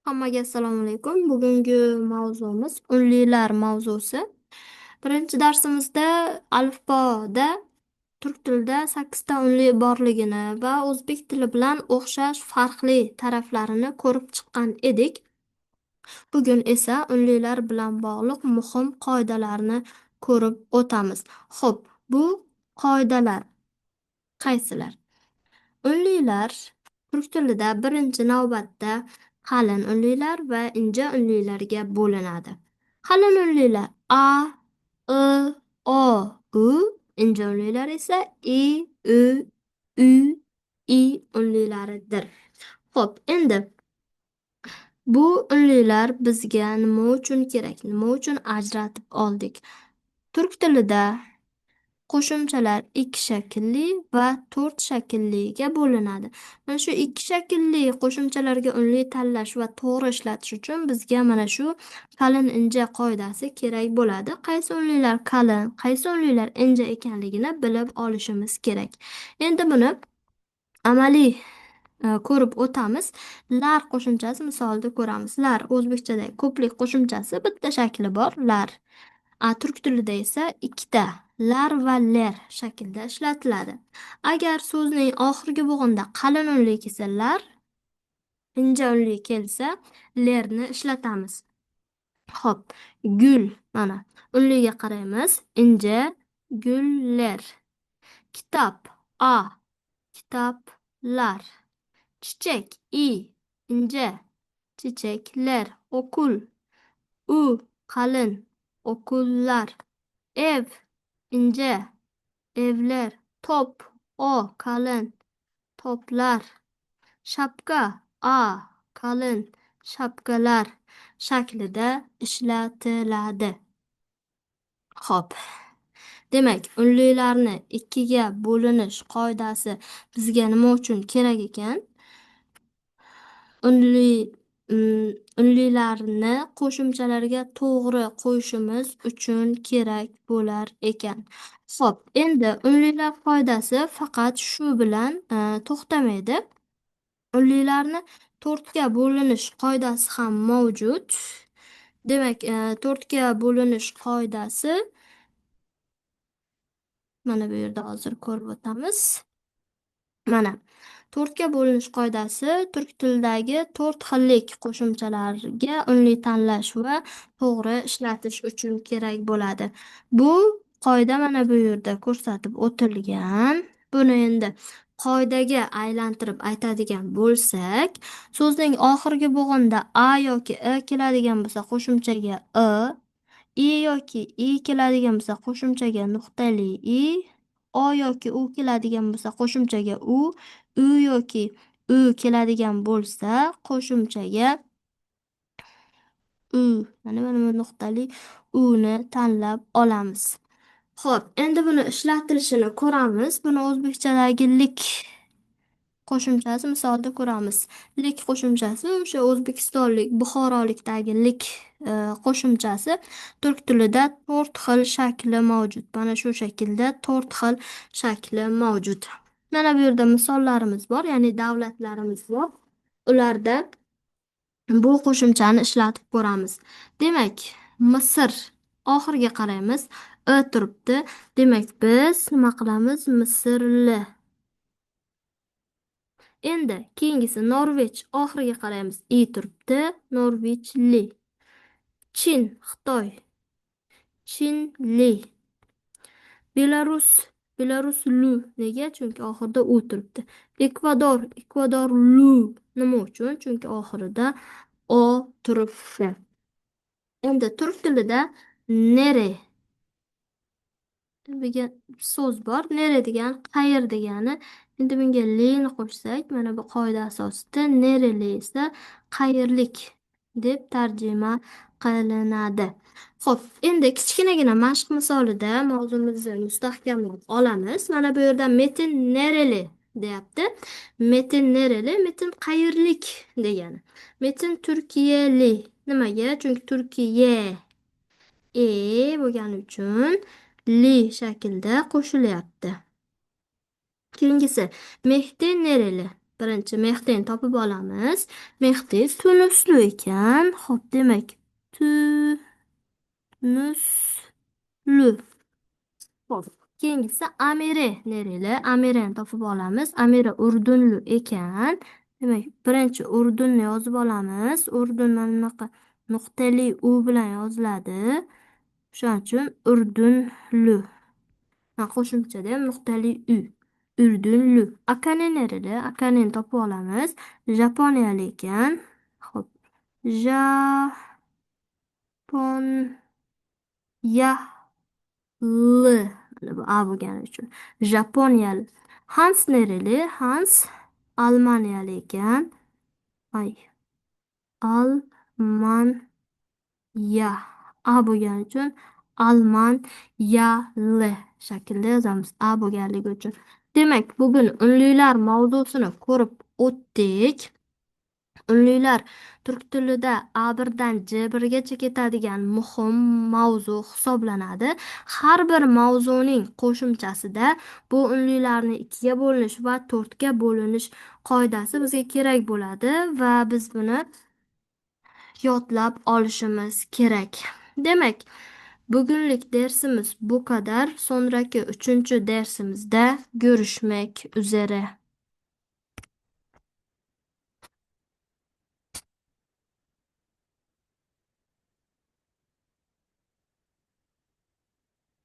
Hammaga assalomu alaykum. Bugungi mavzumiz unlilar mavzusi. Birinchi darsimizda alifboda turk tilida 8 ta unli borligini va o'zbek tili bilan o'xshash farqli taraflarini ko'rib chiqqan edik. Bugun esa unlilar bilan bog'liq muhim qoidalarni ko'rib o'tamiz. Xo'p, bu qoidalar qaysilar? Unlilar turk tilida birinchi navbatda qalin unlilar va inja unlilarga bo'linadi. Qalin unlilar a, i, o, u, inja unlilar esa i, u, u, i unlilaridir. Xo'p, endi bu unlilar bizga nima uchun kerak? Nima uchun ajratib oldik? Turk tilida qo'shimchalar ikki shaklli va to'rt shaklliga bo'linadi. Mana shu ikki shaklli qo'shimchalarga unli tanlash va to'g'ri ishlatish uchun bizga mana shu qalin inja qoidasi kerak bo'ladi. Qaysi unlilar qalin, qaysi unlilar inja ekanligini bilib olishimiz kerak. Endi buni amaliy ko'rib o'tamiz. Lar qo'shimchasi misolida ko'ramiz. Lar o'zbekchada ko'plik qo'shimchasi bitta shakli bor, lar. Turk tilida esa ikkita lar va ler shaklda ishlatiladi. Agar so'zning oxirgi bo'g'inida qalin unli kelsa lar, inja unli kelsa lerni ishlatamiz. Xo'p, gul mana unliga qaraymiz. Inja gullar. Kitob a, kitoblar. Çiçek ince çiçekler. Okul kalın okullar. Ev ince evler. Top kalın toplar. Şapka kalın şapkalar shaklida ishlatiladi. Xo'p. Demak, unlilarni ikkiga bo'linish qoidasi bizga nima uchun kerak ekan? Unlilarni qo'shimchalarga to'g'ri qo'yishimiz uchun kerak bo'lar ekan. Xo'p, endi unlilar qoidasi faqat shu bilan to'xtamaydi. Unlilarni to'rtga bo'linish qoidasi ham mavjud. Demak, to'rtga bo'linish qoidasi mana bu yerda hozir ko'rib o'tamiz. Mana to'rtga bo'linish qoidasi turk tilidagi to'rt xillik qo'shimchalarga unli tanlash va to'g'ri ishlatish uchun kerak bo'ladi. Bu qoida mana bu yerda ko'rsatib o'tilgan. Buni endi qoidaga aylantirib aytadigan bo'lsak, so'zning oxirgi bo'g'inida a yoki i keladigan bo'lsa qo'shimchaga i yoki i keladigan bo'lsa qo'shimchaga nuqtali i, o yoki u keladigan bo'lsa qo'shimchaga u yoki u keladigan bo'lsa qo'shimchaga mana bu nuqtali uni tanlab olamiz. Xo'p, endi buni ishlatilishini ko'ramiz. Buni o'zbekchadagi lik qo'shimchasi misolida ko'ramiz. Lik qo'shimchasi o'sha o'zbekistonlik, buxorolikdagi lik qo'shimchasi turk tilida to'rt xil shakli mavjud. Mana shu shaklda to'rt xil shakli mavjud. Mana bu yerda misollarimiz bor, ya'ni davlatlarimiz bor. Ularda bu qo'shimchani ishlatib ko'ramiz. Demak, Misr oxiriga qaraymiz. Turibdi. Demak, biz nima qilamiz? Misrli. Endi keyingisi Norvej oxiriga qaraymiz. Turibdi. Norvejli. Chin, Xitoy. Chinli. Belarus, Belaruslu. Nega? Chunki oxirida u turibdi. Ekvador, Ekvadorlu. Nima uchun? Chunki oxirida o turibdi. Endi turk tilida nere degan so'z bor. Nere degan qayer degani. Endi bunga leni qo'shsak, mana bu qoida asosida nereli esa qayerlik deb tarjima qilinadi. Xo'p, endi kichkinagina mashq misolida mavzumizni mustahkamlab olamiz. Mana bu yerda metin nereli deyapti. Metin nereli? Metin qayerlik degani. Metin Turkiyali. Nimaga? Chunki Turkiya bo'lgani uchun li shaklda qo'shilyapti. Keyingisi Mehdi nereli? Birinchi Mehdi'ni topib olamiz. Mehdi tunuslu ekan. Xo'p, demak, tunuslu. Xo'p, keyingisi Amire nereli? Amireni topib olamiz. Amira Urdunlu ekan. Demak, birinchi Urdunni yozib olamiz. Urdun mana bunaqa nuqtali u bilan yoziladi. Shuning uchun Urdunlu. Qo'shimchada ham nuqtali u. Urdunlu. Akani nereli? Akanini topib olamiz. Japoniyalik ekan. Xo'p, Japoniya. Mana bu A bo'lgani uchun. Japoniyalik. Hans nereli? Hans Almaniyalik ekan. Ay, Almaniya. A bo'lgani uchun Almaniyali shaklda yozamiz. A bo'lganligi uchun. Demak, bugun unlilar mavzusini ko'rib o'tdik. Unlilar turk tilida A1dan J1gacha ketadigan muhim mavzu hisoblanadi. Har bir mavzuning qo'shimchasida bu unlilarni ikkiga bo'linish va to'rtga bo'linish qoidasi bizga kerak bo'ladi va biz buni yodlab olishimiz kerak. Demak, bugunlik darsimiz bu qadar. Sonraki 3-darsimizda ko'rishmak üzere.